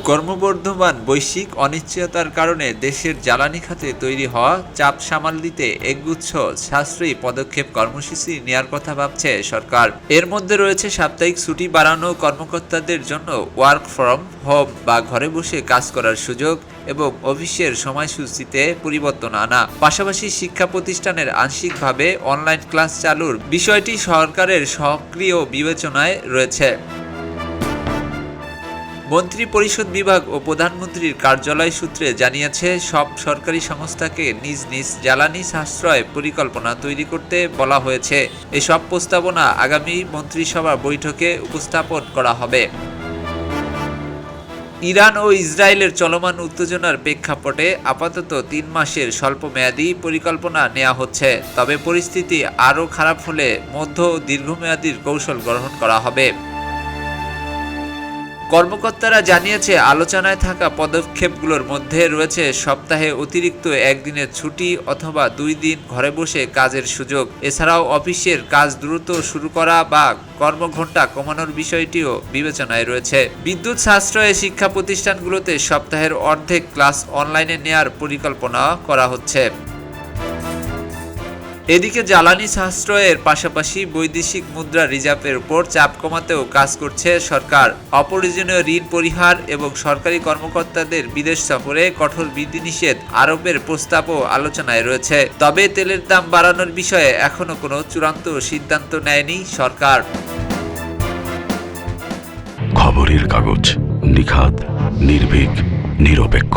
ক্রমবর্ধমান বৈশ্বিক অনিশ্চয়তার কারণে দেশের জ্বালানি খাতে তৈরি হওয়া চাপ সামাল দিতে একগুচ্ছ সাশ্রয়ী পদক্ষেপ কর্মসূচি নেয়ার কথা ভাবছে সরকার। এর মধ্যে রয়েছে সাপ্তাহিক ছুটি বাড়ানো, কর্মকর্তাদের জন্য ওয়ার্ক ফ্রম হোম বা ঘরে বসে কাজ করার সুযোগ এবং অফিসের সময়সূচিতে পরিবর্তন আনা। পাশাপাশি শিক্ষা প্রতিষ্ঠানের আংশিকভাবে অনলাইন ক্লাস চালুর বিষয়টি সরকারের সক্রিয় বিবেচনায় রয়েছে। মন্ত্রিপরিষদ বিভাগ ও প্রধানমন্ত্রীর কার্যালয় সূত্রে জানিয়েছে, সব সরকারি সংস্থাকে নিজ নিজ জ্বালানি সাশ্রয় পরিকল্পনা তৈরি করতে বলা হয়েছে। এসব প্রস্তাবনা আগামী মন্ত্রিসভা বৈঠকে উপস্থাপন করা হবে। ইরান ও ইসরায়েলের চলমান উত্তেজনার প্রেক্ষাপটে আপাতত ৩ মাসের স্বল্পমেয়াদী পরিকল্পনা নেওয়া হচ্ছে, তবে পরিস্থিতি আরও খারাপ হলে মধ্য ও দীর্ঘমেয়াদী কৌশল গ্রহণ করা হবে। কর্মকর্তারা জানিয়েছে, আলোচনায় থাকা পদক্ষেপগুলোর মধ্যে রয়েছে সপ্তাহে অতিরিক্ত একদিনের ছুটি অথবা 2 দিন ঘরে বসে কাজের সুযোগ। এছাড়াও অফিসের কাজ দ্রুত শুরু করা বা কর্মঘণ্টা কমানোর বিষয়টিও বিবেচনায় রয়েছে। বিদ্যুৎ সাশ্রয়ে শিক্ষা প্রতিষ্ঠানগুলোতে সপ্তাহের অর্ধেক ক্লাস অনলাইনে নেয়ার পরিকল্পনা করা হচ্ছে। এদিকে জ্বালানি সাশ্রয়ের পাশাপাশি বৈদেশিক মুদ্রা রিজার্ভের উপর চাপ কমাতেও কাজ করছে সরকার। অপ্রয়োজনীয় ঋণ পরিহার এবং সরকারি কর্মকর্তাদের বিদেশ সফরে কঠোর বিধিনিষেধ আরোপের প্রস্তাবও আলোচনায় রয়েছে। তবে তেলের দাম বাড়ানোর বিষয়ে এখনো কোনো চূড়ান্ত সিদ্ধান্ত নেয়নি সরকার। খবরের কাগজ, নিখাত, নির্ভীক, নিরপেক্ষ।